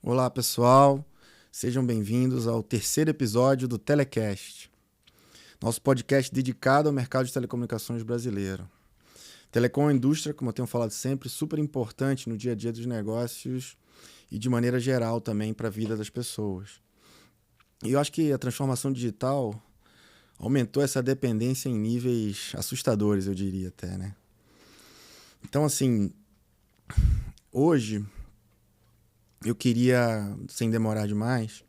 Olá, pessoal. Sejam bem-vindos ao terceiro episódio do Telecast, nosso podcast dedicado ao mercado de telecomunicações brasileiro. Telecom é uma indústria, como eu tenho falado sempre, super importante no dia a dia dos negócios e de maneira geral também para a vida das pessoas. E eu acho que a transformação digital aumentou essa dependência em níveis assustadores, eu diria até, né? Então, assim, hoje eu queria, sem demorar demais,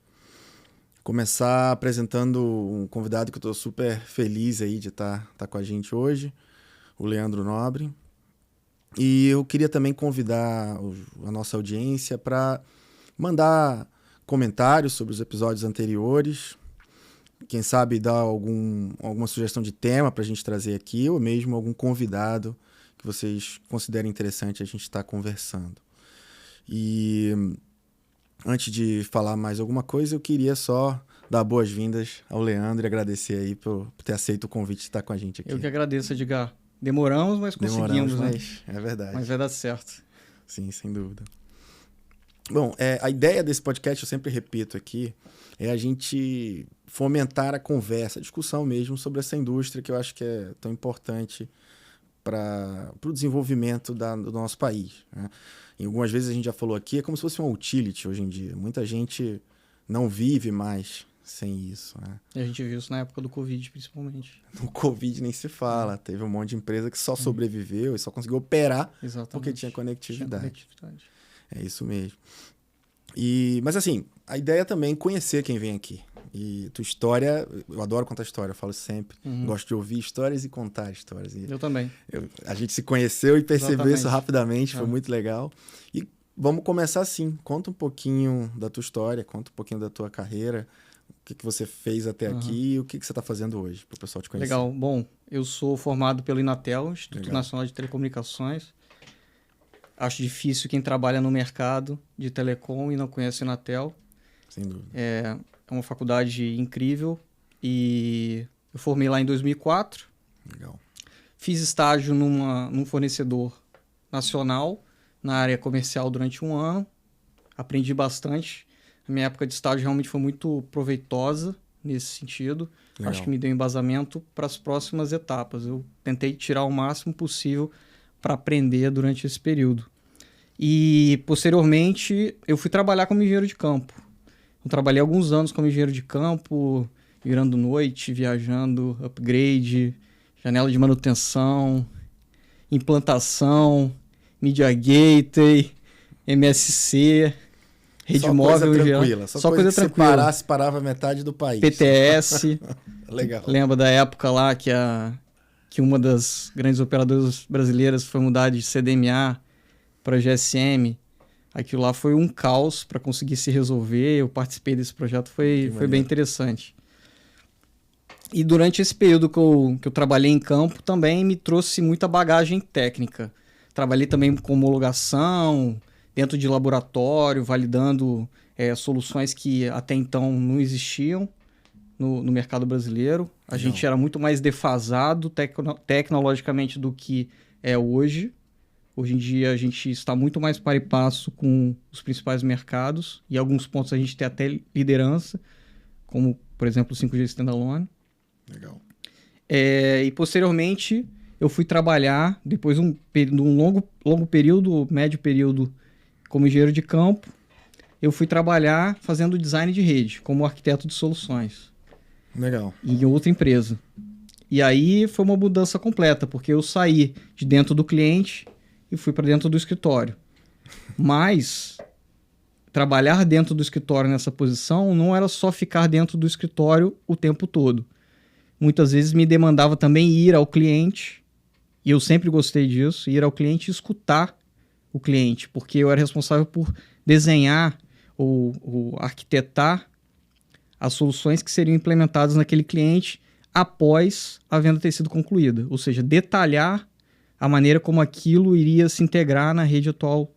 começar apresentando um convidado que eu estou super feliz aí de estar com a gente hoje, o Leandro Nobre. E eu queria também convidar a nossa audiência para mandar comentários sobre os episódios anteriores, quem sabe dar alguma sugestão de tema para a gente trazer aqui, ou mesmo algum convidado que vocês considerem interessante a gente estar conversando. E antes de falar mais alguma coisa, eu queria só dar boas-vindas ao Leandro e agradecer aí por ter aceito o convite de estar com a gente aqui. Eu que agradeço, Edgar. Demoramos, mas conseguimos, né? Mas é verdade. Mas vai dar certo. Sim, sem dúvida. Bom, a ideia desse podcast, eu sempre repito aqui, é a gente fomentar a conversa, a discussão mesmo sobre essa indústria que eu acho que é tão importante para o desenvolvimento do nosso país, né? E algumas vezes a gente já falou aqui, é como se fosse uma utility hoje em dia. Muita gente não vive mais sem isso, né? E a gente viu isso na época do Covid, principalmente. No Covid nem se fala. Teve um monte de empresa que só sobreviveu e só conseguiu operar porque tinha conectividade. É isso mesmo. Mas assim, a ideia também é conhecer quem vem aqui. E tua história, eu adoro contar história, eu falo sempre. Gosto de ouvir histórias e contar histórias. Eu também. A gente se conheceu e percebeu isso rapidamente, foi muito legal. E vamos começar assim. Conta um pouquinho da tua história, conta um pouquinho da tua carreira, o que você fez até aqui e o que você está fazendo hoje, para o pessoal te conhecer. Legal. Bom, eu sou formado pelo Inatel, Instituto Nacional de Telecomunicações. Acho difícil quem trabalha no mercado de telecom e não conhece o Inatel. Sem dúvida. É uma faculdade incrível e eu formei lá em 2004. Legal. Fiz estágio num fornecedor nacional na área comercial durante um ano. Aprendi bastante. A minha época de estágio realmente foi muito proveitosa nesse sentido. Legal. Acho que me deu embasamento para as próximas etapas. Eu tentei tirar o máximo possível para aprender durante esse período. E, posteriormente, eu fui trabalhar como engenheiro de campo. Eu trabalhei alguns anos como engenheiro de campo, virando noite, viajando, upgrade, janela de manutenção, implantação, media gateway, MSC, rede móvel. Só coisa tranquila. Se parava metade do país. PTS. Legal. Lembra da época lá que uma das grandes operadoras brasileiras foi mudar de CDMA para GSM. Aquilo lá foi um caos para conseguir se resolver. Eu participei desse projeto, foi bem interessante. E durante esse período que eu trabalhei em campo, também me trouxe muita bagagem técnica. Trabalhei também com homologação, dentro de laboratório, validando soluções que até então não existiam no mercado brasileiro. A gente era muito mais defasado tecnologicamente do que é hoje. Hoje em dia a gente está muito mais par e passo com os principais mercados e em alguns pontos a gente tem até liderança, como, por exemplo, o 5G Standalone. Legal. E posteriormente eu fui trabalhar, depois de um longo período, médio período, como engenheiro de campo, eu fui trabalhar fazendo design de rede, como arquiteto de soluções. Legal. Em outra empresa. E aí foi uma mudança completa, porque eu saí de dentro do cliente e fui para dentro do escritório. Mas trabalhar dentro do escritório nessa posição não era só ficar dentro do escritório o tempo todo. Muitas vezes me demandava também ir ao cliente, e eu sempre gostei disso, ir ao cliente e escutar o cliente, porque eu era responsável por desenhar ou arquitetar as soluções que seriam implementadas naquele cliente após a venda ter sido concluída. Ou seja, detalhar a maneira como aquilo iria se integrar na rede atual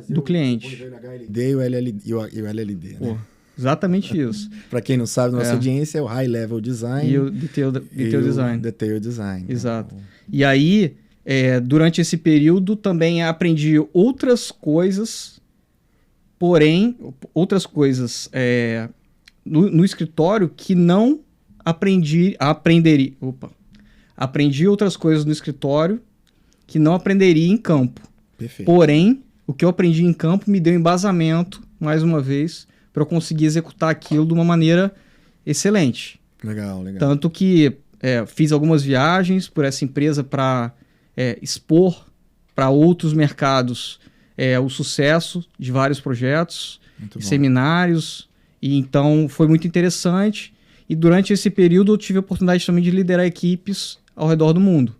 do cliente. O HLD e o LLD, né? Pô, exatamente isso. Para quem não sabe, nossa audiência é o High Level Design e o Detail Design. Detail Design. Exato. Né? E aí, durante esse período, também aprendi outras coisas porém, outras coisas no escritório que não aprendi outras coisas no escritório que não aprenderia em campo. Perfeito. Porém, o que eu aprendi em campo me deu embasamento, mais uma vez, para eu conseguir executar aquilo de uma maneira excelente. Legal. Tanto que fiz algumas viagens por essa empresa para expor para outros mercados o sucesso de vários projetos, seminários, e então foi muito interessante. E durante esse período eu tive a oportunidade também de liderar equipes ao redor do mundo,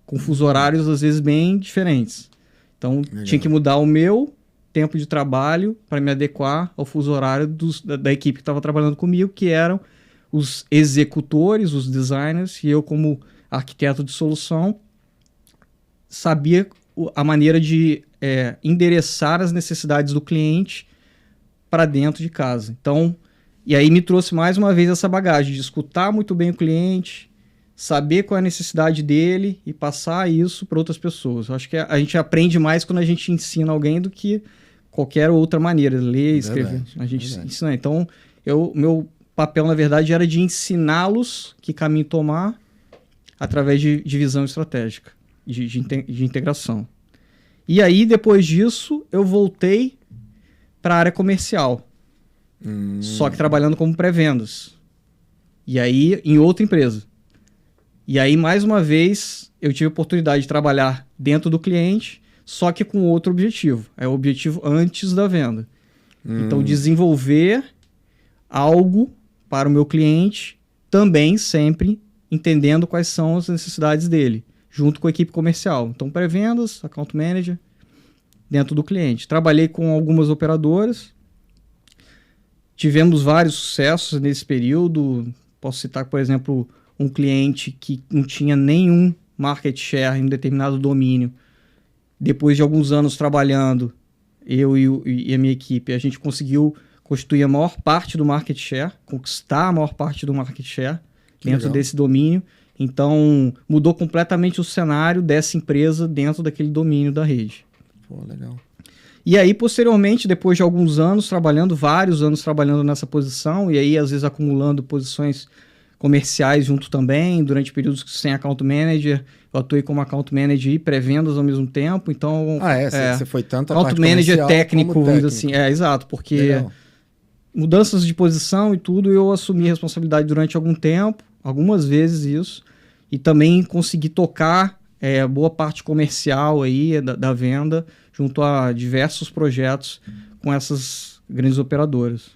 com fusos horários às vezes bem diferentes. Então tinha que mudar o meu tempo de trabalho para me adequar ao fuso horário da equipe que estava trabalhando comigo, que eram os executores, os designers, e eu como arquiteto de solução sabia a maneira de endereçar as necessidades do cliente para dentro de casa. Então, e aí me trouxe mais uma vez essa bagagem de escutar muito bem o cliente, saber qual é a necessidade dele e passar isso para outras pessoas. Eu acho que a gente aprende mais quando a gente ensina alguém do que qualquer outra maneira, ler, escrever. A gente ensina. Então, meu papel, na verdade, era de ensiná-los que caminho tomar através de visão estratégica, de integração. E aí, depois disso, eu voltei para a área comercial. Só que trabalhando como pré-vendas. E aí, em outra empresa. E aí, mais uma vez, eu tive a oportunidade de trabalhar dentro do cliente, só que com outro objetivo. É o objetivo antes da venda. Então, desenvolver algo para o meu cliente, também sempre entendendo quais são as necessidades dele, junto com a equipe comercial. Então, pré-vendas, account manager, dentro do cliente. Trabalhei com algumas operadoras, tivemos vários sucessos nesse período. Posso citar, por exemplo, um cliente que não tinha nenhum market share em um determinado domínio. Depois de alguns anos trabalhando, eu e a minha equipe, a gente conseguiu constituir a maior parte do market share, conquistar a maior parte do market share dentro desse domínio. Então, mudou completamente o cenário dessa empresa dentro daquele domínio da rede. Pô, legal. E aí, posteriormente, depois de alguns anos trabalhando, vários anos trabalhando nessa posição, e aí, às vezes, acumulando posições comerciais junto também, durante períodos sem account manager, eu atuei como account manager e pré-vendas ao mesmo tempo, então... Você foi tanto a account parte manager comercial técnico, como vamos técnico. dizer assim, exato, porque Legal. Mudanças de posição e tudo, eu assumi a responsabilidade durante algum tempo, algumas vezes isso, e também consegui tocar boa parte comercial aí da venda, junto a diversos projetos com essas grandes operadoras.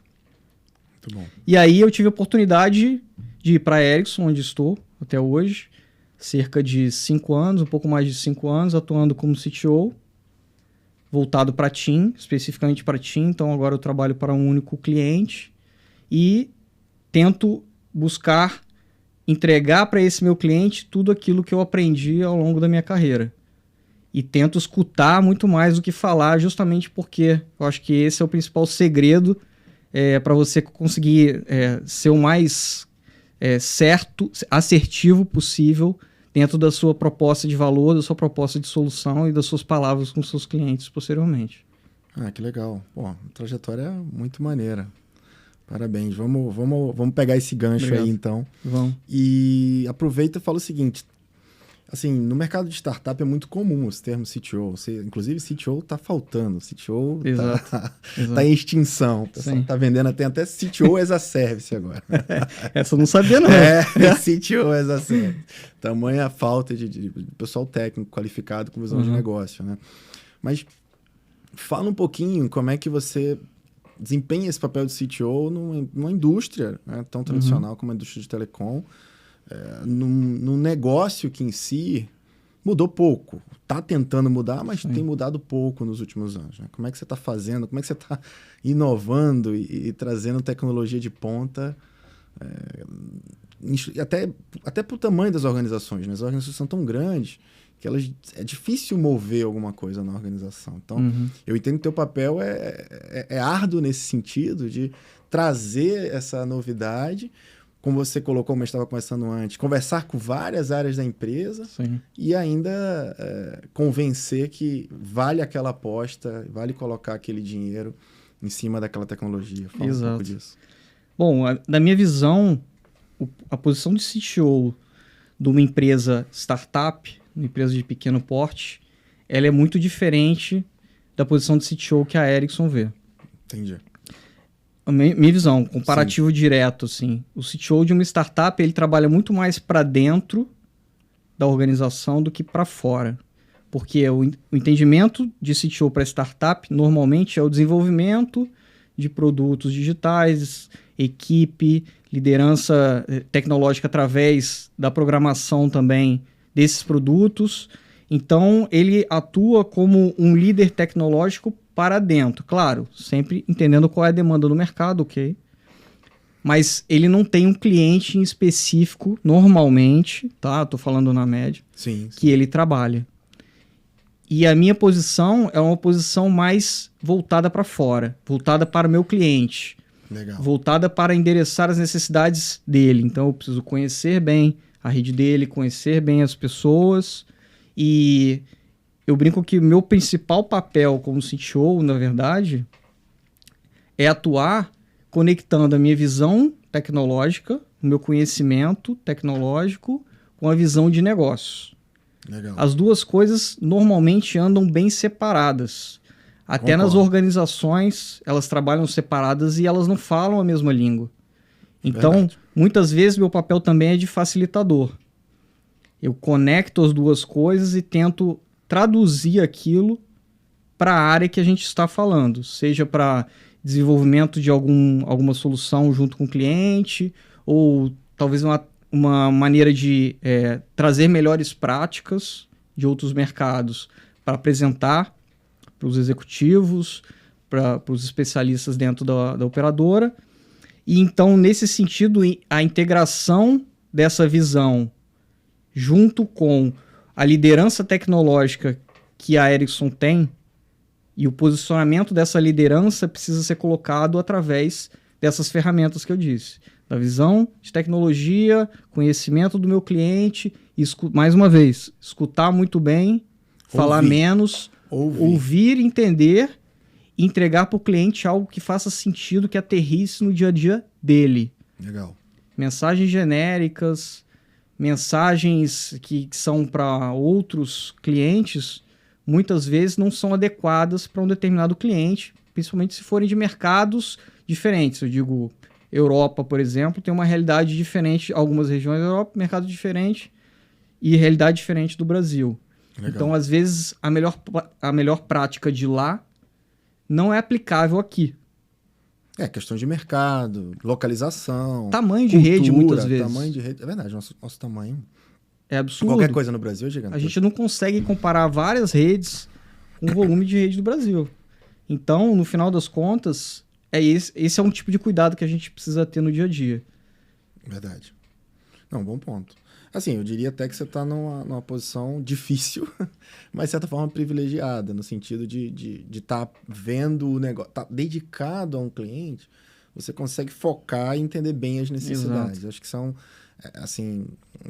Muito bom. E aí eu tive a oportunidade de ir para a Ericsson, onde estou até hoje, cerca de 5 anos, um pouco mais de 5 anos, atuando como CTO, voltado para TIM, especificamente para TIM. Então agora eu trabalho para um único cliente e tento buscar entregar para esse meu cliente tudo aquilo que eu aprendi ao longo da minha carreira. E tento escutar muito mais do que falar, justamente porque eu acho que esse é o principal segredo para você conseguir ser o mais assertivo possível dentro da sua proposta de valor, da sua proposta de solução e das suas palavras com seus clientes posteriormente. Que legal. Pô, a trajetória é muito maneira. Parabéns. Vamos pegar esse gancho. Obrigado. Aí, então. Vamos. E aproveita e fala o seguinte. Assim, no mercado de startup é muito comum esse termo CTO. Inclusive, CTO está faltando. CTO está em extinção. O pessoal está vendendo até CTO as a service agora. Essa eu não sabia, não. CTO as a service. Tamanha falta de pessoal técnico qualificado com visão de negócio, né? Mas fala um pouquinho como é que você desempenha esse papel de CTO numa indústria, né, tão tradicional como a indústria de telecom, num negócio que em si mudou pouco. Está tentando mudar, mas tem mudado pouco nos últimos anos. Né? Como é que você está fazendo? Como é que você está inovando e trazendo tecnologia de ponta? Até para o tamanho das organizações. Né? As organizações são tão grandes que é difícil mover alguma coisa na organização. Então, eu entendo que o teu papel é árduo nesse sentido de trazer essa novidade, como você colocou, como eu estava conversando antes, conversar com várias áreas da empresa e ainda convencer que vale aquela aposta, vale colocar aquele dinheiro em cima daquela tecnologia. Fala Exato. um pouco disso. Bom, na minha visão, a posição de CTO de uma empresa startup, uma empresa de pequeno porte, ela é muito diferente da posição de CTO que a Ericsson vê. Entendi. A minha visão, comparativo direto, assim, o CTO de uma startup, ele trabalha muito mais para dentro da organização do que para fora. Porque o entendimento de CTO para startup, normalmente, é o desenvolvimento de produtos digitais, equipe, liderança tecnológica através da programação também desses produtos. Então, ele atua como um líder tecnológico para dentro. Claro, sempre entendendo qual é a demanda do mercado, ok? Mas ele não tem um cliente em específico, normalmente, tá? Estou falando na média, Sim. que ele trabalha. E a minha posição é uma posição mais voltada para fora, voltada para o meu cliente. Legal. Voltada para endereçar as necessidades dele. Então, eu preciso conhecer bem a rede dele, conhecer bem as pessoas. E eu brinco que o meu principal papel como CTO, na verdade, é atuar conectando a minha visão tecnológica, o meu conhecimento tecnológico, com a visão de negócio. Legal. As duas coisas normalmente andam bem separadas. Até Concordo. nas organizações, elas trabalham separadas e elas não falam a mesma língua. Então, Verdade. muitas vezes, meu papel também é de facilitador. Eu conecto as duas coisas e tento traduzir aquilo para a área que a gente está falando, seja para desenvolvimento de alguma solução junto com o cliente, ou talvez uma maneira de trazer melhores práticas de outros mercados para apresentar para os executivos, para os especialistas dentro da operadora. E então, nesse sentido, a integração dessa visão junto com a liderança tecnológica que a Ericsson tem, e o posicionamento dessa liderança precisa ser colocado através dessas ferramentas que eu disse. Da visão de tecnologia, conhecimento do meu cliente, e mais uma vez, escutar muito bem, falar menos, ouvir, entender e entregar para o cliente algo que faça sentido, que aterrisse no dia a dia dele. Legal. Mensagens genéricas, mensagens que são para outros clientes, muitas vezes não são adequadas para um determinado cliente, principalmente se forem de mercados diferentes. Eu digo, Europa, por exemplo, tem uma realidade diferente, algumas regiões da Europa, mercado diferente e realidade diferente do Brasil. Legal. Então, às vezes, a melhor prática de lá não é aplicável aqui. É, questão de mercado, localização, Tamanho de cultura, rede, muitas vezes. Tamanho de rede. É verdade, nosso tamanho. É absurdo. Qualquer coisa no Brasil é gigante. A gente não consegue comparar várias redes com o volume de rede do Brasil. Então, no final das contas, esse é um tipo de cuidado que a gente precisa ter no dia a dia. Verdade. Não, bom ponto. Assim, eu diria até que você está numa posição difícil, mas de certa forma privilegiada, no sentido de estar vendo o negócio, estar dedicado a um cliente, você consegue focar e entender bem as necessidades. Exato. Eu acho que são, assim,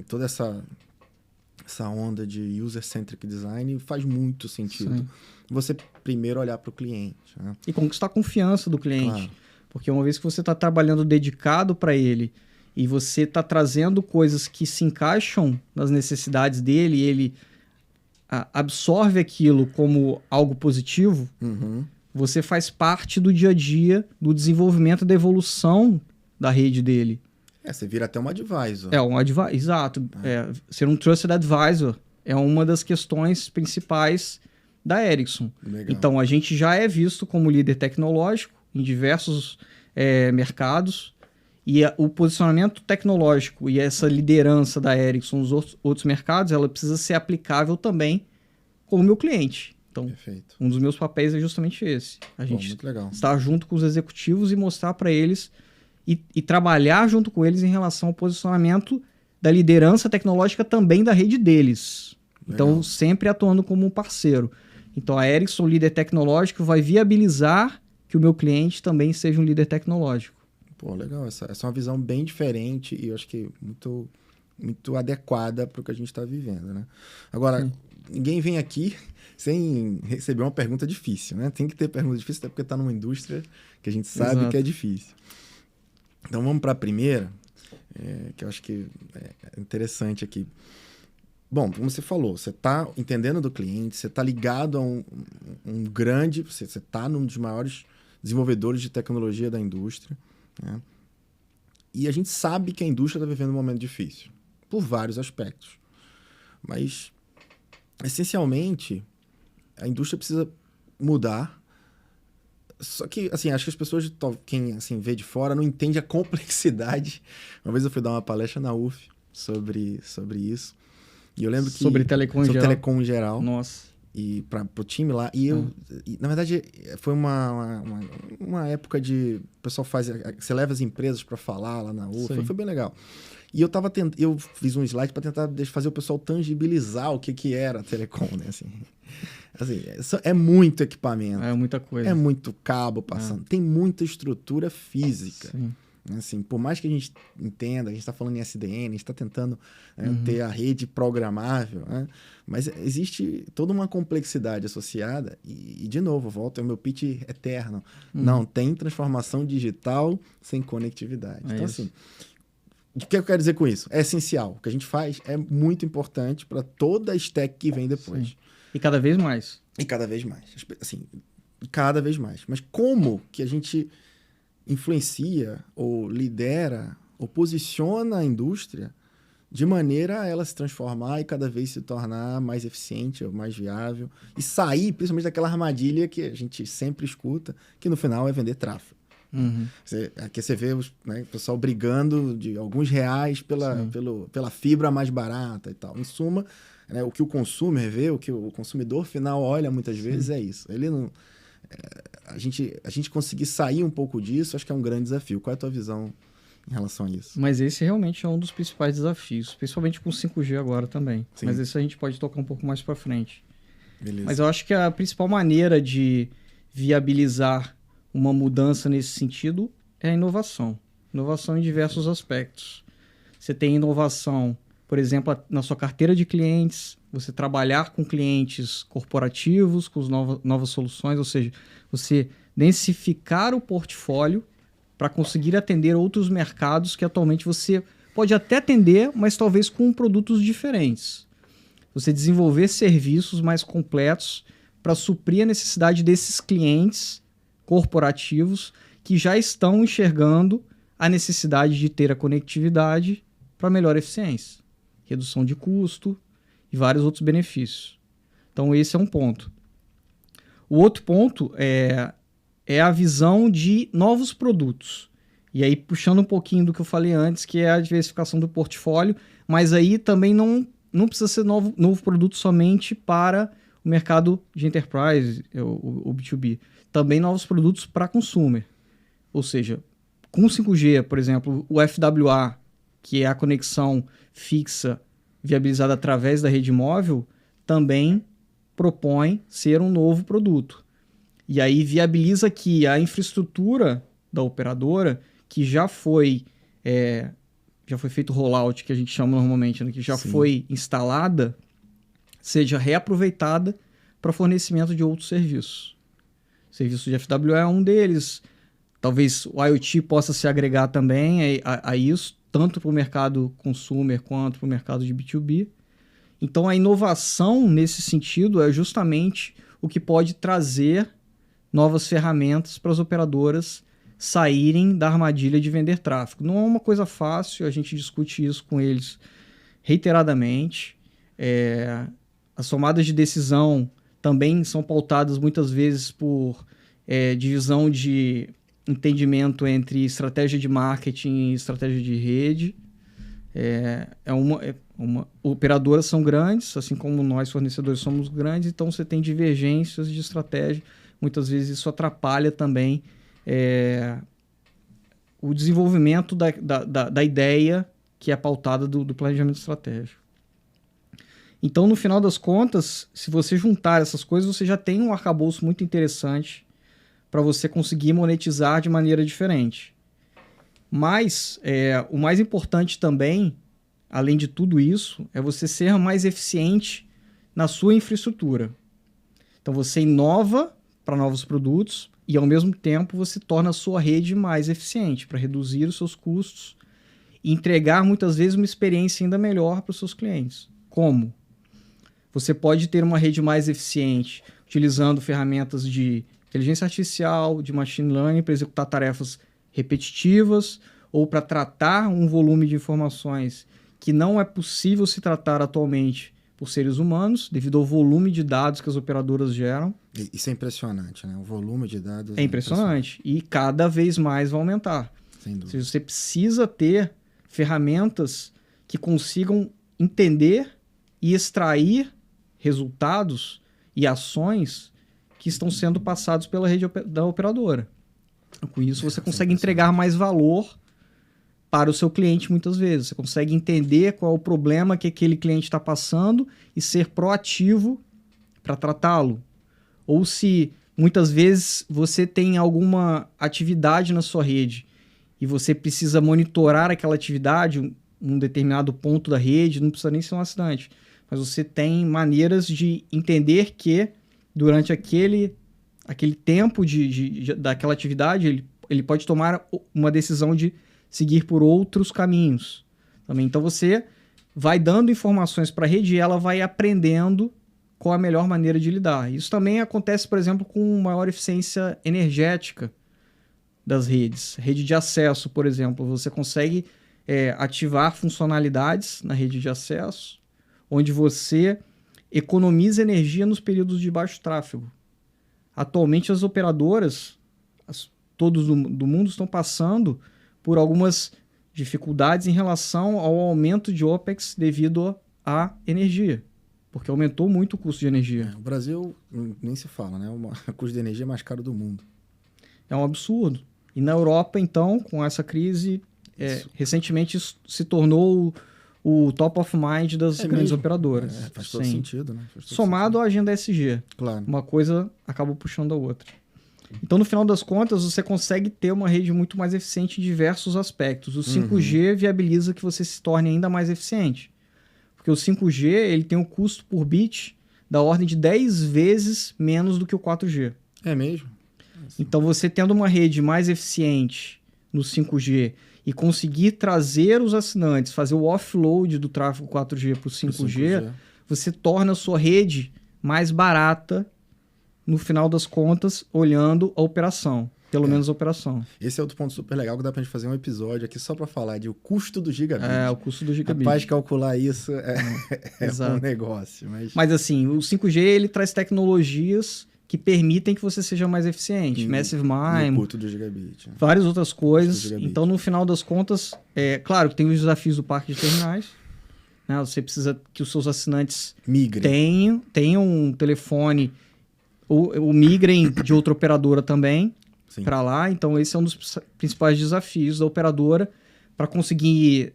toda essa onda de user-centric design faz muito sentido. Sim. Você primeiro olhar para o cliente. Né? E conquistar a confiança do cliente. Claro. Porque uma vez que você está trabalhando dedicado para ele e você está trazendo coisas que se encaixam nas necessidades dele e ele absorve aquilo como algo positivo, você faz parte do dia a dia, do desenvolvimento e da evolução da rede dele. Você vira até um advisor. Exato. Ser um Trusted Advisor é uma das questões principais da Ericsson. Legal. Então, a gente já é visto como líder tecnológico em diversos mercados, e o posicionamento tecnológico e essa liderança da Ericsson nos outros mercados, ela precisa ser aplicável também com o meu cliente. Então, Perfeito. um dos meus papéis é justamente esse. A gente muito legal. estar junto com os executivos e mostrar para eles e trabalhar junto com eles em relação ao posicionamento da liderança tecnológica também da rede deles. Legal. Então, sempre atuando como um parceiro. Então, a Ericsson, líder tecnológico, vai viabilizar que o meu cliente também seja um líder tecnológico. Pô, legal. Essa é uma visão bem diferente e eu acho que muito, muito adequada para o que a gente está vivendo, né? Agora, ninguém vem aqui sem receber uma pergunta difícil, né? Tem que ter pergunta difícil, até porque está numa indústria que a gente sabe Exato. que é difícil. Então vamos para a primeira, que eu acho que é interessante aqui. Bom, como você falou, você está entendendo do cliente, você está ligado a um grande... Você está num dos maiores desenvolvedores de tecnologia da indústria, né? E a gente sabe que a indústria está vivendo um momento difícil, por vários aspectos. Mas, essencialmente, a indústria precisa mudar. Só que, assim, acho que as pessoas, quem assim, vê de fora, não entende a complexidade. Uma vez eu fui dar uma palestra na UF sobre isso. E eu lembro que... Sobre telecom em geral. Nossa. E para o time lá. E na verdade, foi uma época de... O pessoal você leva as empresas para falar lá na UF. Foi bem legal. E eu fiz um slide para tentar fazer o pessoal tangibilizar o que era a telecom, né? Assim, é muito equipamento. É muita coisa. É muito cabo passando. Tem muita estrutura física. Sim. Assim, por mais que a gente entenda, a gente está falando em SDN, a gente está tentando ter a rede programável, né? Mas existe toda uma complexidade associada e de novo, volta ao meu pitch eterno. Não tem transformação digital sem conectividade. Então, assim, o que eu quero dizer com isso? É essencial. O que a gente faz é muito importante para toda a stack que vem depois. Sim. E cada vez mais. E cada vez mais. Assim, cada vez mais. Mas como que a gente influencia ou lidera ou posiciona a indústria de maneira a ela se transformar e cada vez se tornar mais eficiente, mais viável e sair principalmente daquela armadilha que a gente sempre escuta, que no final é vender tráfego. Aqui você vê o pessoal brigando de alguns reais pela fibra mais barata e tal. Em suma, o que o consumer vê, o que o consumidor final olha muitas vezes é isso. Ele não... A gente conseguir sair um pouco disso, acho que é um grande desafio. Qual é a tua visão em relação a isso? Mas esse realmente é um dos principais desafios, principalmente com 5G agora também. Sim. Mas isso a gente pode tocar um pouco mais para frente. Beleza. Mas eu acho que a principal maneira de viabilizar uma mudança nesse sentido é a inovação. Inovação em diversos aspectos. Você tem inovação, por exemplo, na sua carteira de clientes, você trabalhar com clientes corporativos, com novas soluções, ou seja, você densificar o portfólio para conseguir atender outros mercados que atualmente você pode até atender, mas talvez com produtos diferentes. Você desenvolver serviços mais completos para suprir a necessidade desses clientes corporativos que já estão enxergando a necessidade de ter a conectividade para melhor eficiência, redução de custo e vários outros benefícios. Então esse é um ponto. O outro ponto é a visão de novos produtos. E aí puxando um pouquinho do que eu falei antes, que é a diversificação do portfólio, mas aí também não precisa ser novo produto somente para o mercado de enterprise, o B2B. Também novos produtos para consumer. Ou seja, com 5G, por exemplo, o FWA, que é a conexão fixa viabilizada através da rede móvel, também propõe ser um novo produto. E aí viabiliza que a infraestrutura da operadora, que já foi feito rollout, que a gente chama normalmente, né, que já foi instalada, seja reaproveitada para fornecimento de outros serviços. O serviço de FWA é um deles. Talvez o IoT possa se agregar também a isso, tanto para o mercado consumer quanto para o mercado de B2B. Então, a inovação nesse sentido é justamente o que pode trazer novas ferramentas para as operadoras saírem da armadilha de vender tráfego. Não é uma coisa fácil, a gente discute isso com eles reiteradamente. As tomadas de decisão também são pautadas muitas vezes por divisão de entendimento entre estratégia de marketing e estratégia de rede. Operadoras são grandes, assim como nós fornecedores somos grandes, então você tem divergências de estratégia. Muitas vezes isso atrapalha também o desenvolvimento da ideia que é pautada do planejamento estratégico. Então, no final das contas, se você juntar essas coisas, você já tem um arcabouço muito interessante para você conseguir monetizar de maneira diferente. Mas o mais importante também, além de tudo isso, é você ser mais eficiente na sua infraestrutura. Então você inova para novos produtos e ao mesmo tempo você torna a sua rede mais eficiente para reduzir os seus custos e entregar muitas vezes uma experiência ainda melhor para os seus clientes. Como? Você pode ter uma rede mais eficiente utilizando ferramentas de inteligência artificial, de machine learning para executar tarefas repetitivas ou para tratar um volume de informações que não é possível se tratar atualmente por seres humanos, devido ao volume de dados que as operadoras geram. Isso é impressionante, né? O volume de dados É impressionante. E cada vez mais vai aumentar. Sem dúvida. Ou seja, você precisa ter ferramentas que consigam entender e extrair resultados e ações que estão sendo passados pela rede da operadora. Com isso, você consegue entregar mais valor para o seu cliente muitas vezes. Você consegue entender qual é o problema que aquele cliente está passando e ser proativo para tratá-lo. Ou se muitas vezes você tem alguma atividade na sua rede e você precisa monitorar aquela atividade, um determinado ponto da rede, não precisa nem ser um acidente, mas você tem maneiras de entender que durante aquele tempo daquela atividade, ele pode tomar uma decisão de seguir por outros caminhos também. Então você vai dando informações para a rede e ela vai aprendendo qual a melhor maneira de lidar. Isso também acontece, por exemplo, com maior eficiência energética das redes. Rede de acesso, por exemplo, você consegue ativar funcionalidades na rede de acesso, onde você economiza energia nos períodos de baixo tráfego. Atualmente as operadoras, todos do mundo, estão passando por algumas dificuldades em relação ao aumento de OPEX devido à energia, porque aumentou muito o custo de energia. O Brasil nem se fala, né? O custo de energia é mais caro do mundo. É um absurdo. E na Europa, então, com essa crise, recentemente se tornou o top of mind das grandes operadoras. Faz todo sentido, né? Somado à agenda ESG. Claro. Uma coisa acaba puxando a outra. Então, no final das contas, você consegue ter uma rede muito mais eficiente em diversos aspectos. O 5G viabiliza que você se torne ainda mais eficiente. Porque o 5G ele tem um custo por bit da ordem de 10 vezes menos do que o 4G. É mesmo? Então, você tendo uma rede mais eficiente no 5G e conseguir trazer os assinantes, fazer o offload do tráfego 4G para o 5G, você torna a sua rede mais barata no final das contas, olhando a operação. Pelo menos a operação. Esse é outro ponto super legal que dá pra gente fazer um episódio aqui só pra falar de o custo do gigabit. O custo do gigabit. Rapaz, calcular isso é um negócio. Mas assim, o 5G ele traz tecnologias que permitem que você seja mais eficiente. Massive MIMO. O custo do gigabit. Várias outras coisas. Então, no final das contas, claro que tem os desafios do parque de terminais. Né? Você precisa que os seus assinantes tenham um telefone ou migrem de outra operadora também para lá. Então, esse é um dos principais desafios da operadora para conseguir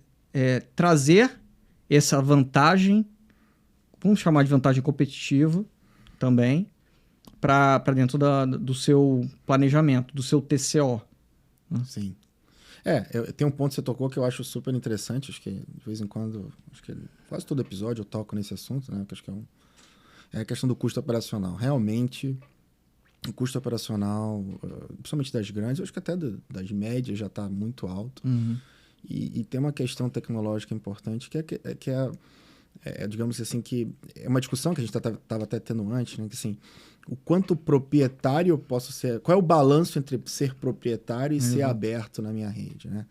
trazer essa vantagem, vamos chamar de vantagem competitiva também, para dentro do seu planejamento, do seu TCO. Né? Sim. Tem um ponto que você tocou que eu acho super interessante, acho que de vez em quando, quase todo episódio eu toco nesse assunto, né? Que acho que é a questão do custo operacional. Realmente, o custo operacional, principalmente das grandes, eu acho que até das médias já está muito alto. E tem uma questão tecnológica importante que é, digamos assim, que é uma discussão que a gente estava até tendo antes, né? Que assim, o quanto proprietário eu posso ser, qual é o balanço entre ser proprietário e ser aberto na minha rede, né?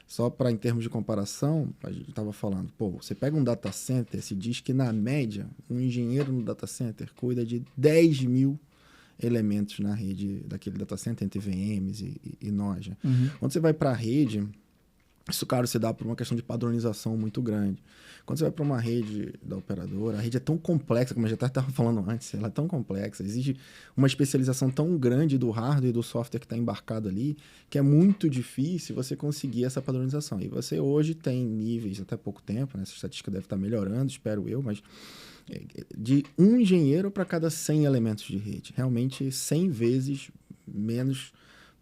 Só para, em termos de comparação, a gente estava falando, você pega um data center, se diz que, na média, um engenheiro no data center cuida de 10 mil elementos na rede daquele data center, entre VMs e noja. Quando você vai para a rede, isso, claro, se dá por uma questão de padronização muito grande. Quando você vai para uma rede da operadora, a rede é tão complexa, como a gente até estava falando antes, ela é tão complexa, exige uma especialização tão grande do hardware e do software que está embarcado ali, que é muito difícil você conseguir essa padronização. E você hoje tem níveis, até pouco tempo, né? Essa estatística deve estar melhorando, espero eu, mas de um engenheiro para cada 100 elementos de rede. Realmente 100 vezes menos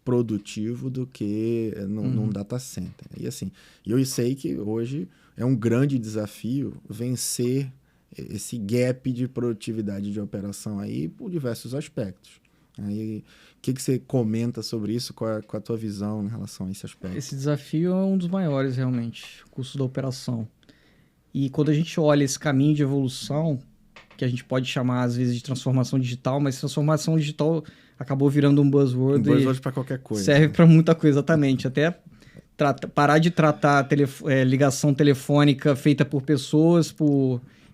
produtivo do que num data center. E assim, eu sei que hoje é um grande desafio vencer esse gap de produtividade de operação aí por diversos aspectos. Aí, o que você comenta sobre isso? Qual a tua visão em relação a esse aspecto? Esse desafio é um dos maiores, realmente, o custo da operação. E quando a gente olha esse caminho de evolução, que a gente pode chamar às vezes de transformação digital, mas transformação digital acabou virando um buzzword. Um buzzword para qualquer coisa. Serve para muita coisa, exatamente. Até parar de tratar ligação telefônica feita por pessoas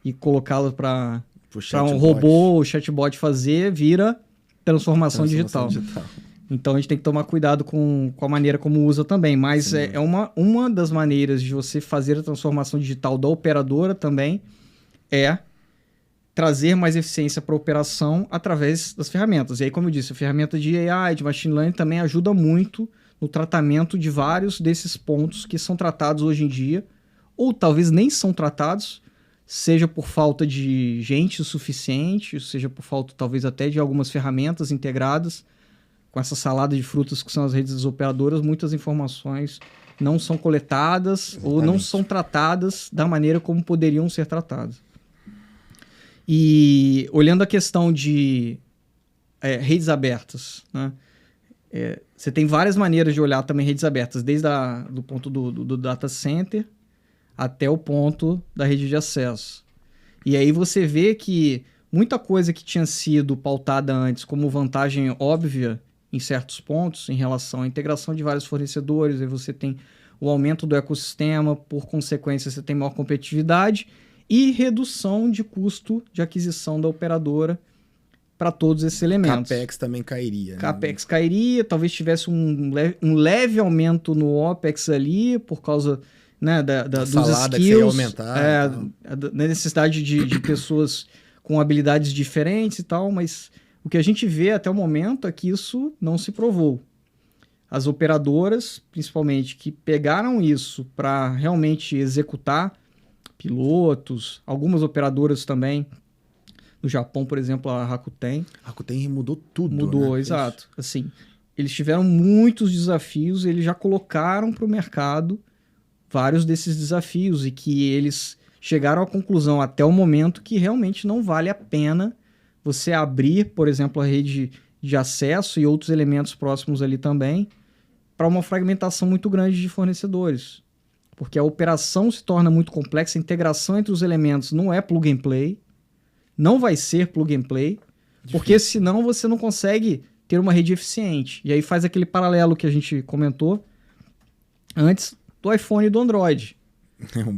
e colocá-la para um robô, o chatbot fazer, vira transformação digital. Então a gente tem que tomar cuidado com a maneira como usa também. Mas é uma das maneiras de você fazer a transformação digital da operadora também é trazer mais eficiência para a operação através das ferramentas. E aí, como eu disse, a ferramenta de AI, de Machine Learning, também ajuda muito no tratamento de vários desses pontos que são tratados hoje em dia, ou talvez nem são tratados, seja por falta de gente o suficiente, seja por falta talvez até de algumas ferramentas integradas. Com essa salada de frutas que são as redes operadoras, muitas informações não são coletadas ou não são tratadas da maneira como poderiam ser tratadas. E olhando a questão de redes abertas, né? Você tem várias maneiras de olhar também redes abertas, desde do ponto do data center até o ponto da rede de acesso. E aí você vê que muita coisa que tinha sido pautada antes como vantagem óbvia em certos pontos, em relação à integração de vários fornecedores, aí você tem o aumento do ecossistema, por consequência você tem maior competitividade e redução de custo de aquisição da operadora para todos esses elementos. CAPEX também cairia. Né? CAPEX cairia, talvez tivesse um leve aumento no OPEX ali, por causa, né, dos skills, que ia aumentar, da necessidade de pessoas com habilidades diferentes e tal, mas o que a gente vê até o momento é que isso não se provou. As operadoras, principalmente, que pegaram isso para realmente executar, pilotos, algumas operadoras também, no Japão, por exemplo, a Rakuten. A Rakuten mudou tudo. Mudou, né? Exato. Assim, eles tiveram muitos desafios, eles já colocaram para o mercado vários desses desafios e que eles chegaram à conclusão até o momento que realmente não vale a pena você abrir, por exemplo, a rede de acesso e outros elementos próximos ali também para uma fragmentação muito grande de fornecedores. Porque a operação se torna muito complexa, a integração entre os elementos não é plug and play, não vai ser plug and play, porque senão você não consegue ter uma rede eficiente. E aí faz aquele paralelo que a gente comentou antes do iPhone e do Android.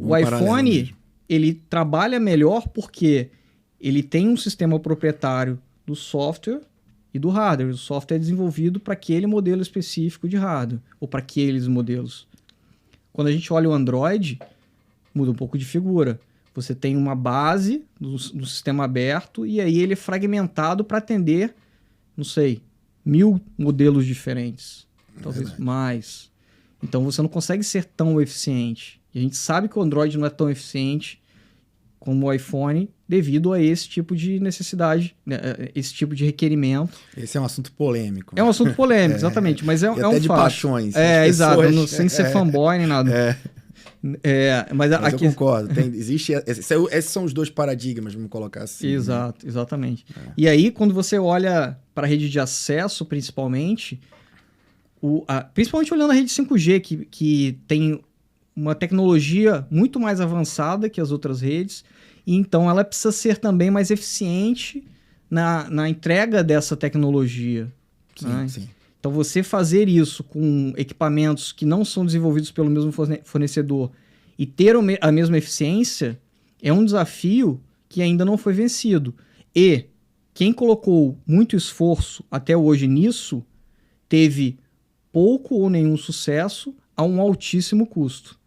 O iPhone, ele trabalha melhor porque ele tem um sistema proprietário do software e do hardware. O software é desenvolvido para aquele modelo específico de hardware, ou para aqueles modelos. Quando a gente olha o Android, muda um pouco de figura. Você tem uma base do sistema aberto e aí ele é fragmentado para atender, não sei, 1000 modelos diferentes. Talvez mais. Então você não consegue ser tão eficiente. E a gente sabe que o Android não é tão eficiente como o iPhone devido a esse tipo de necessidade, esse tipo de requerimento. Esse é um assunto polêmico. É um assunto polêmico, exatamente, mas é um fato. De paixões. Exato, sem ser fanboy nem nada. Mas eu concordo. Esses são os dois paradigmas, vamos colocar assim. Exato, né? Exatamente. E aí, quando você olha para a rede de acesso, principalmente olhando a rede 5G, que tem uma tecnologia muito mais avançada que as outras redes, e então ela precisa ser também mais eficiente na entrega dessa tecnologia. Sim, né? sim. Então você fazer isso com equipamentos que não são desenvolvidos pelo mesmo fornecedor e ter a mesma eficiência é um desafio que ainda não foi vencido. E quem colocou muito esforço até hoje nisso teve pouco ou nenhum sucesso a um altíssimo custo.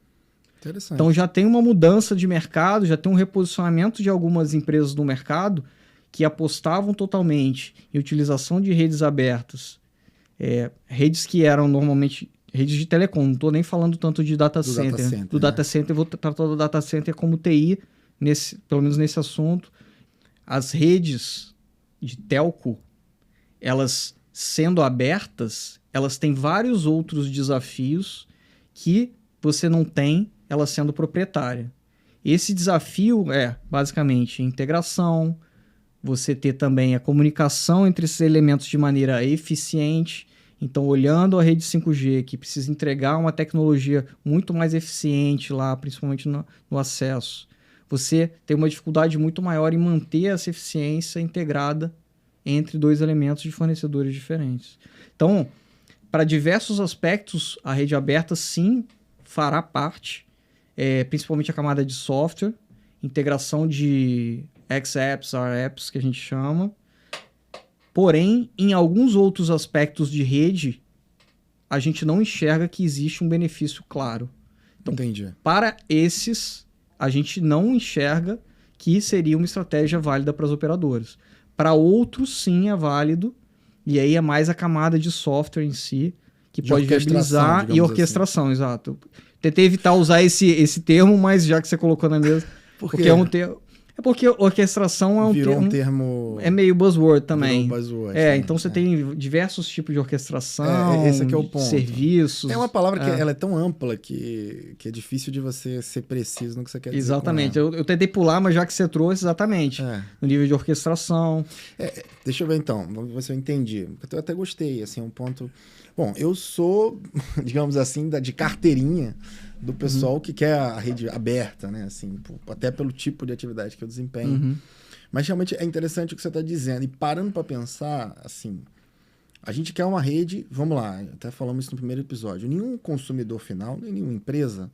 Interessante. Então já tem uma mudança de mercado, já tem um reposicionamento de algumas empresas no mercado que apostavam totalmente em utilização de redes abertas, redes que eram normalmente redes de telecom, não estou nem falando tanto de data center. Data center, eu vou tratar do data center como TI, pelo menos nesse assunto. As redes de telco, elas sendo abertas, elas têm vários outros desafios que você não tem ela sendo proprietária. Esse desafio é, basicamente, integração, você ter também a comunicação entre esses elementos de maneira eficiente. Então, olhando a rede 5G, que precisa entregar uma tecnologia muito mais eficiente lá, principalmente no acesso, você tem uma dificuldade muito maior em manter essa eficiência integrada entre dois elementos de fornecedores diferentes. Então, para diversos aspectos, a rede aberta sim fará parte, principalmente a camada de software, integração de X-Apps, R-Apps, que a gente chama. Porém, em alguns outros aspectos de rede, a gente não enxerga que existe um benefício claro. Então, Entendi. para esses, a gente não enxerga que seria uma estratégia válida para as operadoras. Para outros, sim, é válido. E aí é mais a camada de software em si, que De pode viabilizar e orquestração, assim. Exato. Tentei evitar usar esse termo, mas já que você colocou na mesa... Porque é um termo... É porque orquestração Virou um termo... É meio buzzword também. Virou buzzword, então você tem diversos tipos de orquestração, esse aqui é o ponto. Serviços. É uma palavra que ela é tão ampla que é difícil de você ser preciso no que você quer dizer. Exatamente. Eu tentei pular, mas já que você trouxe, exatamente. No nível de orquestração. Deixa eu ver então, vamos ver se eu entendi. Eu até gostei, assim, um ponto... Bom, eu sou, digamos assim, de carteirinha do pessoal que quer a rede aberta, né? Assim, até pelo tipo de atividade que eu desempenho. Mas realmente é interessante o que você está dizendo. E parando para pensar, assim, a gente quer uma rede, vamos lá, até falamos isso no primeiro episódio, nenhum consumidor final, nem nenhuma empresa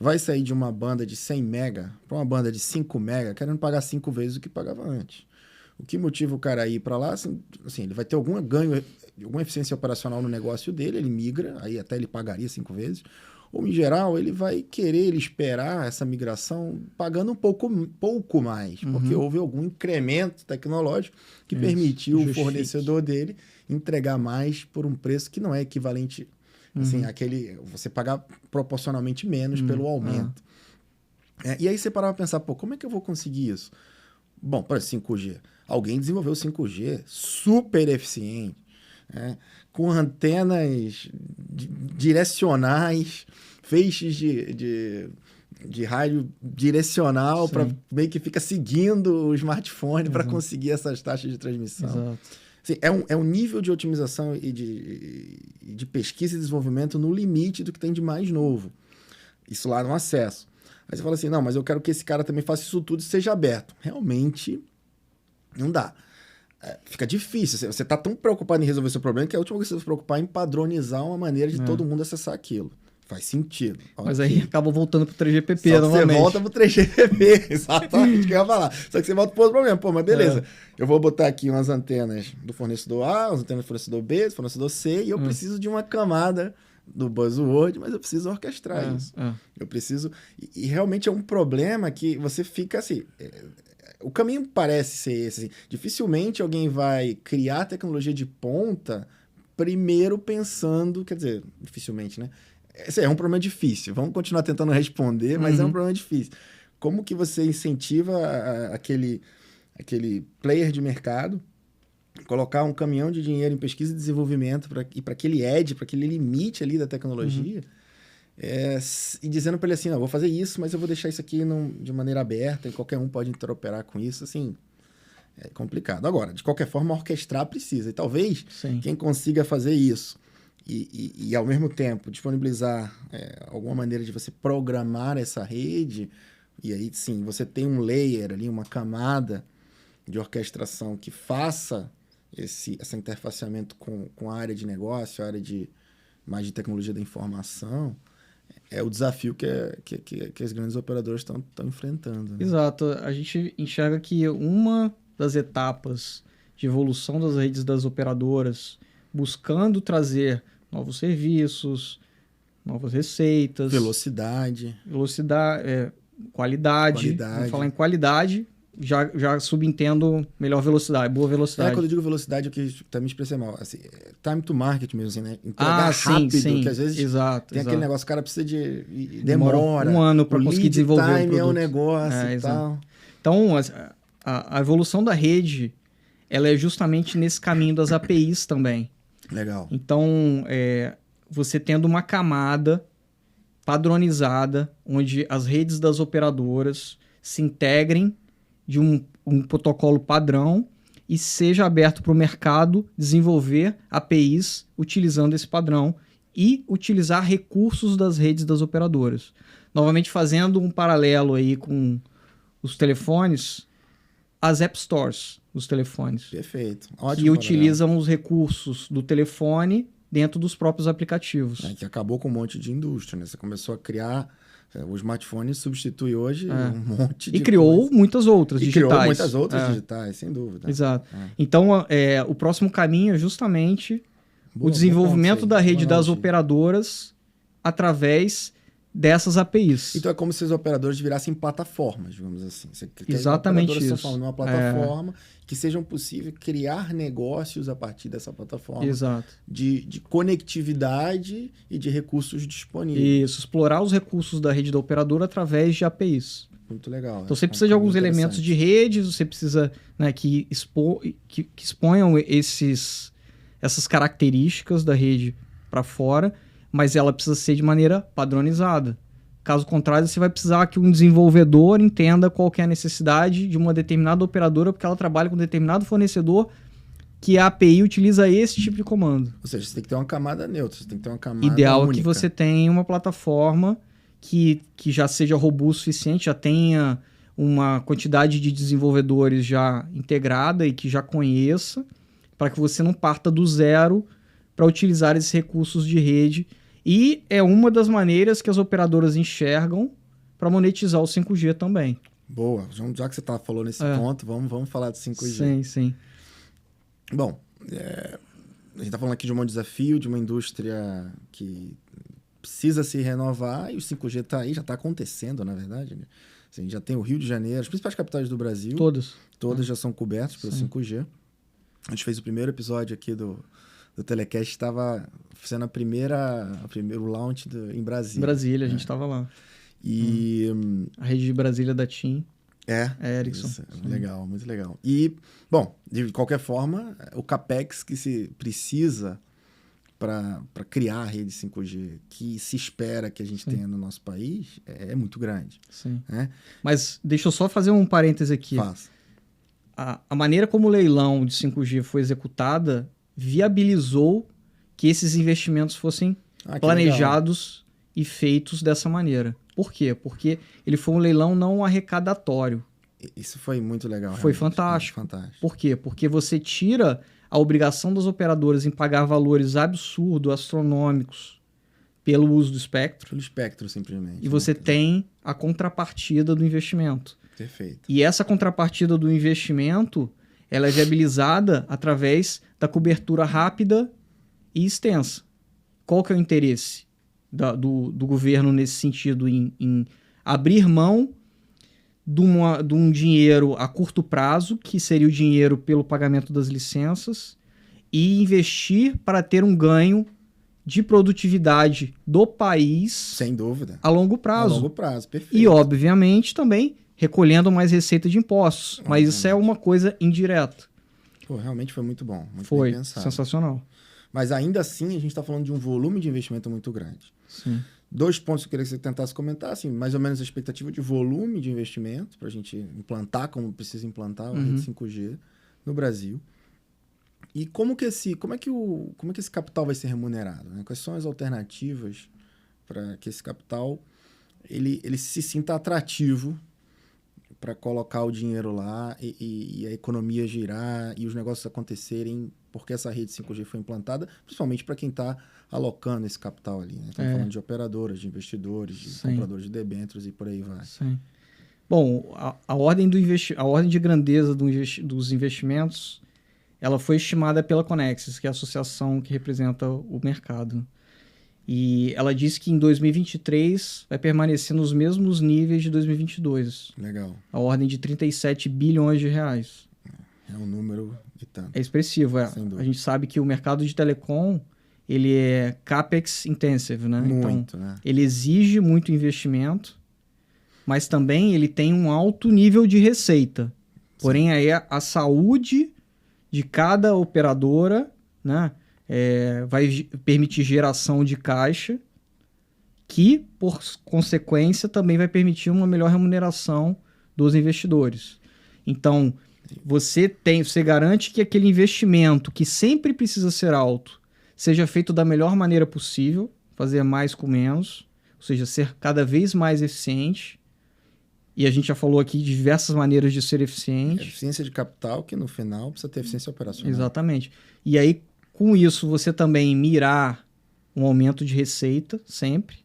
vai sair de uma banda de 100 mega para uma banda de 5 mega querendo pagar 5 vezes o que pagava antes. O que motiva o cara a ir para lá, assim, ele vai ter algum ganho, alguma eficiência operacional no negócio dele, ele migra, aí até ele pagaria 5 vezes. Ou, em geral, ele vai querer esperar essa migração pagando um pouco mais, porque houve algum incremento tecnológico que permitiu o fornecedor dele entregar mais por um preço que não é equivalente, assim, àquele... Você pagar proporcionalmente menos pelo aumento. E aí você parava para pensar, como é que eu vou conseguir isso? Bom, para 5G. Alguém desenvolveu 5G super eficiente, né? Com antenas direcionais, feixes de rádio direcional para meio que fica seguindo o smartphone para conseguir essas taxas de transmissão. Exato. Assim, é um nível de otimização e de pesquisa e desenvolvimento no limite do que tem de mais novo. Isso lá no acesso. Aí você fala assim, não, mas eu quero que esse cara também faça isso tudo e seja aberto. Realmente, não dá. Fica difícil. Você está tão preocupado em resolver seu problema que a última coisa que você se preocupar é em padronizar uma maneira de todo mundo acessar aquilo. Faz sentido. Mas aí acaba voltando pro 3GPP novamente. Você volta pro 3GPP, exatamente o que eu ia falar. Só que você volta pro outro problema. Mas beleza. Eu vou botar aqui umas antenas do fornecedor A, umas antenas do fornecedor B, do fornecedor C, e eu preciso de uma camada do buzzword, mas eu preciso orquestrar isso. Eu preciso... E realmente é um problema que você fica assim... O caminho parece ser esse. Assim, dificilmente alguém vai criar tecnologia de ponta primeiro pensando... Quer dizer, dificilmente, né? Esse é um problema difícil. Vamos continuar tentando responder, mas é um problema difícil. Como que você incentiva aquele player de mercado colocar um caminhão de dinheiro em pesquisa e desenvolvimento para aquele edge, para aquele limite ali da tecnologia, e dizendo para ele assim, não, vou fazer isso, mas eu vou deixar isso aqui de maneira aberta e qualquer um pode interoperar com isso, assim, é complicado. Agora, de qualquer forma, orquestrar precisa. E talvez quem consiga fazer isso e ao mesmo tempo disponibilizar alguma maneira de você programar essa rede, e aí sim, você tem um layer ali, uma camada de orquestração que faça esse interfaceamento com a área de negócio, a área mais de tecnologia da informação, é o desafio que as grandes operadoras estão enfrentando. Né? Exato. A gente enxerga que uma das etapas de evolução das redes das operadoras, buscando trazer novos serviços, novas receitas... Velocidade, qualidade. Vamos falar em qualidade... Já subentendo melhor velocidade, boa velocidade. Quando eu digo velocidade, o que também me expressa mal. Assim, time to market mesmo, assim, né? Entregar rápido, sim. que às vezes exato. Aquele negócio, o cara precisa demora um ano para conseguir desenvolver o time é um negócio e tal. Então, a evolução da rede, ela é justamente nesse caminho das APIs também. Legal. Então, você tendo uma camada padronizada, onde as redes das operadoras se integrem de um protocolo padrão e seja aberto para o mercado desenvolver APIs utilizando esse padrão e utilizar recursos das redes das operadoras. Novamente, fazendo um paralelo aí com os telefones, as App Stores dos telefones. Perfeito. Que utilizam os recursos do telefone dentro dos próprios aplicativos. Que acabou com um monte de indústria, né? Você começou a criar... O smartphone substitui hoje um monte de E criou coisa. muitas outras digitais. Criou muitas outras digitais, sem dúvida. Exato. Então, o próximo caminho é justamente o desenvolvimento da rede das operadoras através dessas APIs. Então é como se os operadores virassem plataformas, digamos assim. Exatamente isso. Você numa plataforma que sejam possível criar negócios a partir dessa plataforma. Exato. De conectividade e de recursos disponíveis. Isso, explorar os recursos da rede da operadora através de APIs. Muito legal. Então você precisa de alguns elementos de rede, você precisa, né, que exponham essas características da rede para fora, mas ela precisa ser de maneira padronizada. Caso contrário, você vai precisar que um desenvolvedor entenda qual que é a necessidade de uma determinada operadora, porque ela trabalha com um determinado fornecedor que a API utiliza esse tipo de comando. Ou seja, você tem que ter uma camada neutra, você tem que ter uma camada Ideal única. É que você tenha uma plataforma que já seja robusta o suficiente, já tenha uma quantidade de desenvolvedores já integrada e que já conheça, para que você não parta do zero para utilizar esses recursos de rede. E é uma das maneiras que as operadoras enxergam para monetizar o 5G também. Boa. Já que você falou nesse ponto, vamos falar do 5G. Sim, sim. Bom, a gente está falando aqui de um desafio, de uma indústria que precisa se renovar e o 5G está aí, já está acontecendo, na verdade. Né? Assim, já tem o Rio de Janeiro, as principais capitais do Brasil. Todas já são cobertas pelo 5G. A gente fez o primeiro episódio aqui do Telecast, estava sendo o primeiro launch em Brasília. Em Brasília, a gente estava lá. E a rede de Brasília da TIM. Ericsson. Isso, legal, muito legal. E, bom, de qualquer forma, o CAPEX que se precisa para criar a rede 5G, que se espera que a gente tenha no nosso país, é muito grande. Sim. Né? Mas deixa eu só fazer um parêntese aqui. Faça. A maneira como o leilão de 5G foi executada viabilizou que esses investimentos fossem planejados e feitos dessa maneira. Por quê? Porque ele foi um leilão não arrecadatório. Isso foi muito legal. Foi fantástico. Por quê? Porque você tira a obrigação das operadoras em pagar valores absurdos, astronômicos, pelo uso do espectro. Pelo espectro, simplesmente. E você tem a contrapartida do investimento. Perfeito. E essa contrapartida do investimento, ela é viabilizada através da cobertura rápida e extensa. Qual que é o interesse do governo nesse sentido, em abrir mão de um dinheiro a curto prazo, que seria o dinheiro pelo pagamento das licenças, e investir para ter um ganho de produtividade do país, sem dúvida, a longo prazo. A longo prazo, perfeito. E, obviamente, também recolhendo mais receita de impostos. Mas isso é uma coisa indireta. Pô, realmente foi muito bom. Muito foi bem pensado. Sensacional. Mas ainda assim, a gente está falando de um volume de investimento muito grande. Sim. 2 pontos que eu queria que você tentasse comentar, assim, mais ou menos a expectativa de volume de investimento para a gente implantar, como precisa implantar a rede 5G no Brasil. E como que esse capital vai ser remunerado? Né? Quais são as alternativas para que esse capital ele se sinta atrativo para colocar o dinheiro lá e a economia girar e os negócios acontecerem porque essa rede 5G foi implantada, principalmente para quem está alocando esse capital ali. Né? Estamos falando de operadoras, de investidores, de compradores de debêntures e por aí vai. Sim. Bom, a ordem de grandeza dos investimentos, ela foi estimada pela Conexis, que é a associação que representa o mercado. E ela disse que em 2023 vai permanecer nos mesmos níveis de 2022. Legal. A ordem de 37 bilhões de reais. É um número de tanto. É expressivo. A gente sabe que o mercado de telecom, ele é CAPEX intensive, né? Muito, então, né? Ele exige muito investimento, mas também ele tem um alto nível de receita. Porém, aí a saúde de cada operadora, né? Vai permitir geração de caixa que, por consequência, também vai permitir uma melhor remuneração dos investidores. Então, você garante que aquele investimento, que sempre precisa ser alto, seja feito da melhor maneira possível, fazer mais com menos, ou seja, ser cada vez mais eficiente. E a gente já falou aqui de diversas maneiras de ser eficiente. Eficiência de capital, que no final precisa ter eficiência operacional. Exatamente. E aí, com isso, você também mirar um aumento de receita, sempre,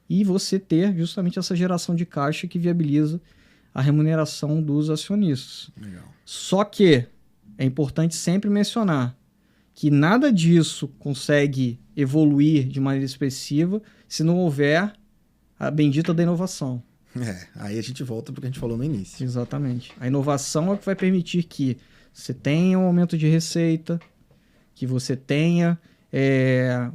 e você ter justamente essa geração de caixa que viabiliza a remuneração dos acionistas. Legal. Só que é importante sempre mencionar que nada disso consegue evoluir de maneira expressiva se não houver a bendita da inovação. Aí a gente volta para o que a gente falou no início. Exatamente. A inovação é o que vai permitir que você tenha um aumento de receita, que você tenha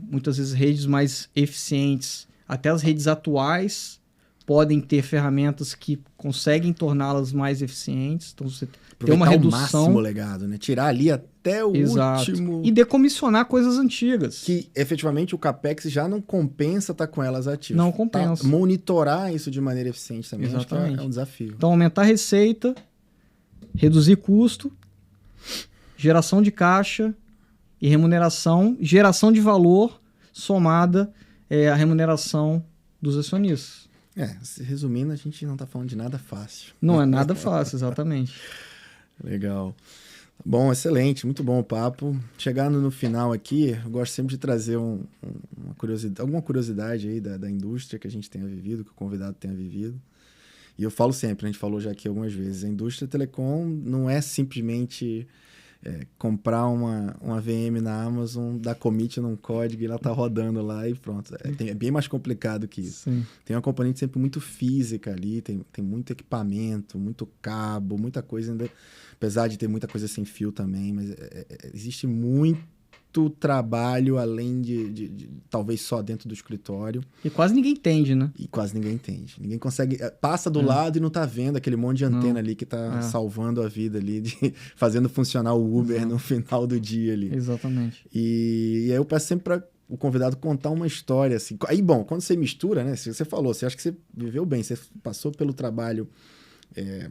muitas vezes redes mais eficientes. Até as redes atuais podem ter ferramentas que conseguem torná-las mais eficientes. Então você tem uma redução. O máximo legado, né? Tirar ali até o último. E decomissionar coisas antigas. Que efetivamente o CAPEX já não compensa estar com elas ativas. Não compensa. Monitorar isso de maneira eficiente também. Exatamente. Acho que é um desafio. Então aumentar a receita, reduzir custo, geração de caixa e remuneração, geração de valor somada à remuneração dos acionistas. Resumindo, a gente não está falando de nada fácil. Não é nada fácil, exatamente. Legal. Bom, excelente, muito bom o papo. Chegando no final aqui, eu gosto sempre de trazer alguma curiosidade aí da indústria que a gente tenha vivido, que o convidado tenha vivido. E eu falo sempre, a gente falou já aqui algumas vezes, a indústria telecom não é simplesmente comprar uma VM na Amazon, dar commit num código e ela tá rodando lá e pronto. É bem mais complicado que isso. Sim. Tem uma componente sempre muito física ali, tem muito equipamento, muito cabo, muita coisa ainda, apesar de ter muita coisa sem fio também, mas existe muito trabalho além de talvez só dentro do escritório. E quase ninguém entende, né? E quase ninguém entende. Ninguém consegue... Passa do lado e não tá vendo aquele monte de antena ali que tá salvando a vida ali, fazendo funcionar o Uber no final do dia ali. Exatamente. E aí eu peço sempre para o convidado contar uma história assim. Aí, bom, quando você mistura, né? Você falou, você acha que você viveu bem, você passou pelo trabalho...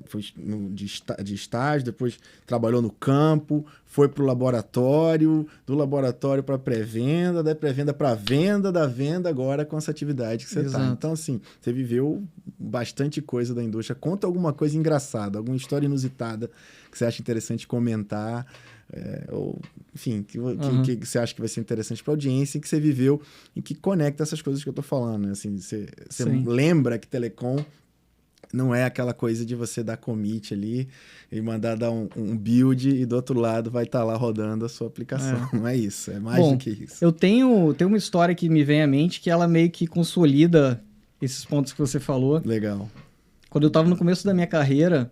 foi de estágio, depois trabalhou no campo, foi para o laboratório, do laboratório para pré-venda, da pré-venda para venda, da venda agora com essa atividade que você está. Então, assim, você viveu bastante coisa da indústria. Conta alguma coisa engraçada, alguma história inusitada que você acha interessante comentar, ou, enfim, que você acha que vai ser interessante para a audiência, que você viveu e que conecta essas coisas que eu estou falando. Né? Assim, você lembra que telecom não é aquela coisa de você dar commit ali e mandar dar um build e do outro lado vai estar lá rodando a sua aplicação. Não é isso, é mais do que isso. Eu tenho uma história que me vem à mente que ela meio que consolida esses pontos que você falou. Legal. Quando eu estava no começo da minha carreira,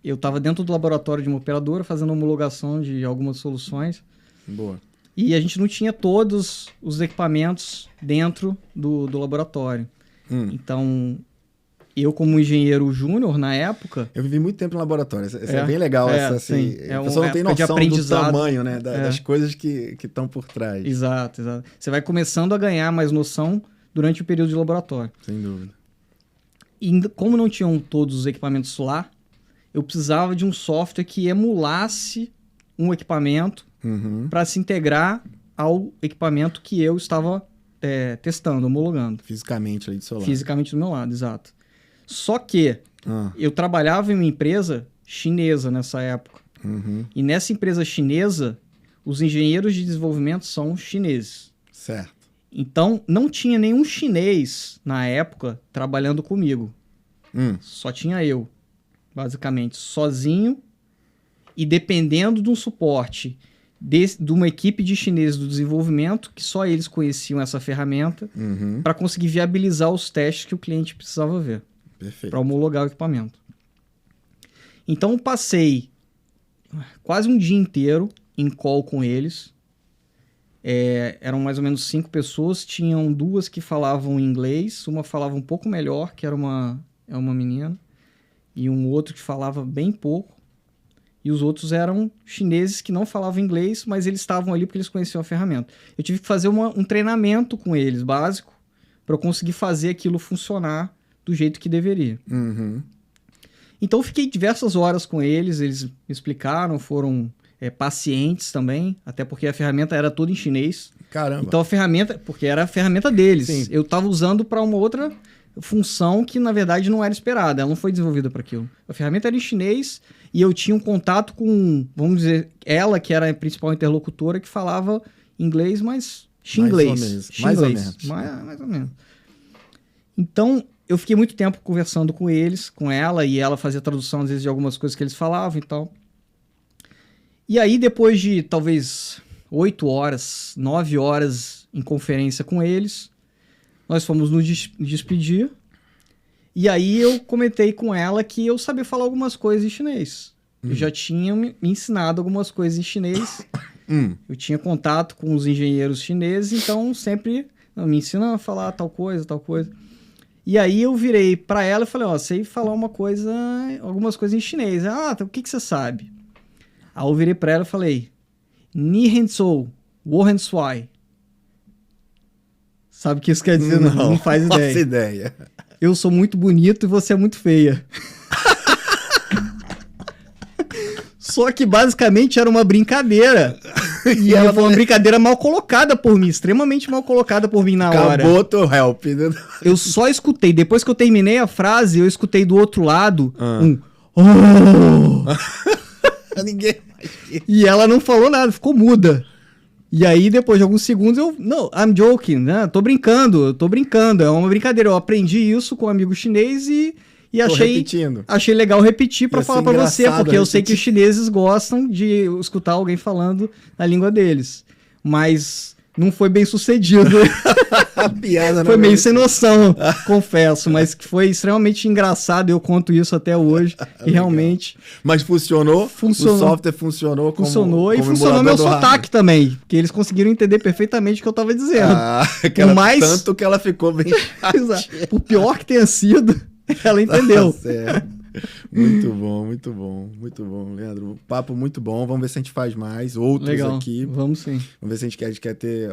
eu estava dentro do laboratório de uma operadora fazendo homologação de algumas soluções. Boa. E a gente não tinha todos os equipamentos dentro do laboratório. Então... Eu, como engenheiro júnior, na época... Eu vivi muito tempo no laboratório. É bem legal essa, assim... A pessoa não tem noção do tamanho, né? Das coisas que estão por trás. Exato. Você vai começando a ganhar mais noção durante o período de laboratório. Sem dúvida. E como não tinham todos os equipamentos lá, eu precisava de um software que emulasse um equipamento para se integrar ao equipamento que eu estava testando, homologando. Fisicamente ali do seu lado. Fisicamente do meu lado, exato. Só que eu trabalhava em uma empresa chinesa nessa época. E nessa empresa chinesa, os engenheiros de desenvolvimento são chineses. Certo. Então, não tinha nenhum chinês na época trabalhando comigo. Só tinha eu, basicamente, sozinho e dependendo de um suporte de uma equipe de chineses do desenvolvimento, que só eles conheciam essa ferramenta, para conseguir viabilizar os testes que o cliente precisava ver. Para homologar o equipamento. Então, passei quase um dia inteiro em call com eles. Eram mais ou menos 5 pessoas. Tinham 2 que falavam inglês. Uma falava um pouco melhor, que era uma menina. E um outro que falava bem pouco. E os outros eram chineses que não falavam inglês, mas eles estavam ali porque eles conheciam a ferramenta. Eu tive que fazer um treinamento com eles, básico, para eu conseguir fazer aquilo funcionar do jeito que deveria. Uhum. Então eu fiquei diversas horas com eles me explicaram, foram pacientes também, até porque a ferramenta era toda em chinês. Caramba. Então a ferramenta, porque era a ferramenta deles, Sim. eu estava usando para uma outra função que na verdade não era esperada, ela não foi desenvolvida para aquilo. A ferramenta era em chinês e eu tinha um contato com, vamos dizer, ela que era a principal interlocutora que falava inglês, mas xinglês. Mais ou menos. Mais ou menos. Então eu fiquei muito tempo conversando com eles, com ela, e ela fazia tradução às vezes de algumas coisas que eles falavam e tal. E aí depois de talvez 8 horas, 9 horas em conferência com eles, nós fomos nos despedir. E aí eu comentei com ela que eu sabia falar algumas coisas em chinês. Eu já tinha me ensinado algumas coisas em chinês. Eu tinha contato com os engenheiros chineses, então sempre me ensina a falar tal coisa, tal coisa. E aí eu virei para ela e falei, ó, sei falar algumas coisas em chinês. O que você sabe? Aí eu virei para ela e falei, Ni Hen Zhou, Wo Hen Shuai. Sabe o que isso quer dizer? Não faz ideia. Não faço ideia. Eu sou muito bonito e você é muito feia. Só que basicamente era uma brincadeira. E ela foi uma brincadeira mal colocada por mim, extremamente mal colocada por mim na hora. Acabou teu help. Né? Eu só escutei, depois que eu terminei a frase, eu escutei do outro lado oh! Ninguém. E ela não falou nada, ficou muda. E aí, depois de alguns segundos, I'm joking, né? Tô brincando, é uma brincadeira. Eu aprendi isso com um amigo chinês e achei legal repetir pra falar pra você, porque eu sei que os chineses gostam de escutar alguém falando na língua deles. Mas não foi bem sucedido. A piada foi meio sem noção, confesso, mas que foi extremamente engraçado. Eu conto isso até hoje. E realmente. Mas funcionou? O software funcionou como funcionou e funcionou meu sotaque também. Porque eles conseguiram entender perfeitamente o que eu tava dizendo. Tanto que ela ficou bem. Por pior que tenha sido, ela entendeu. Certo. Muito bom, muito bom, muito bom, Leandro. Papo muito bom. Vamos ver se a gente faz mais outros legal. Aqui. Vamos sim. Vamos ver se a gente quer ter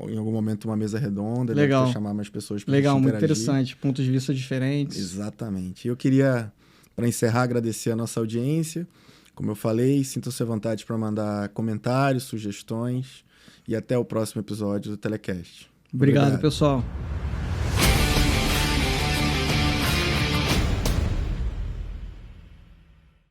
em algum momento uma mesa redonda. Legal. Pra chamar mais pessoas para legal, muito interessante. Pontos de vista diferentes. Exatamente. Eu queria, para encerrar, agradecer a nossa audiência. Como eu falei, sintam-se à vontade para mandar comentários, sugestões e até o próximo episódio do Telecast. Obrigado, pessoal.